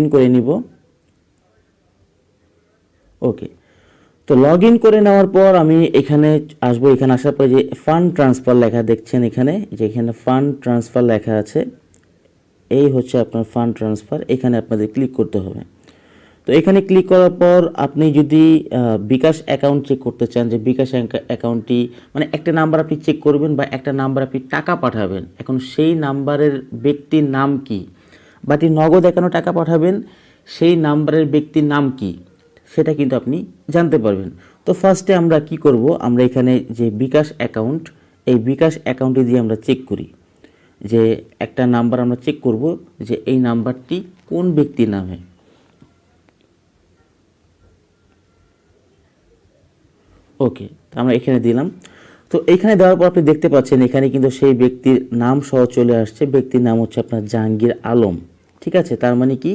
In করে নিব। ওকে, তো লগ ইন করে নেওয়ার পর আমি এখানে আসবো। এখানে আসার পরে যে ফান্ড ট্রান্সফার লেখা দেখছেন এখানে, যে এখানে ফান্ড ট্রান্সফার লেখা আছে, এই হচ্ছে আপনার ফান্ড ট্রান্সফার। এখানে আপনাদের ক্লিক করতে হবে। তো এখানে ক্লিক করার পর আপনি যদি বিকাশ অ্যাকাউন্ট চেক করতে চান, যে বিকাশ অ্যাকাউন্টটি মানে একটা নাম্বার আপনি চেক করবেন বা একটা নাম্বার আপনি টাকা পাঠাবেন, এখন সেই নাম্বারের ব্যক্তির নাম কি, বা আপনি নগদ অ্যাকাউন্টে টাকা পাঠাবেন সেই নাম্বারের ব্যক্তির নাম কি, সেটা কিন্তু আপনি জানতে পারবেন। তো ফার্স্টে আমরা কি করব, আমরা এখানে যে বিকাশ অ্যাকাউন্ট, এই বিকাশ অ্যাকাউন্টে দিয়ে আমরা চেক করি, যে একটা নাম্বার আমরা চেক করব যে এই নাম্বারটি কোন ব্যক্তির নামে। ওকে, আমরা এখানে দিলাম। তো এখানে দেওয়ার পর আপনি দেখতে পাচ্ছেন এখানে কিন্তু সেই ব্যক্তির নাম সহ চলে আসছে। ব্যক্তির নাম হচ্ছে আপনার জাহাঙ্গীর আলম। ঠিক আছে, তার মানে কি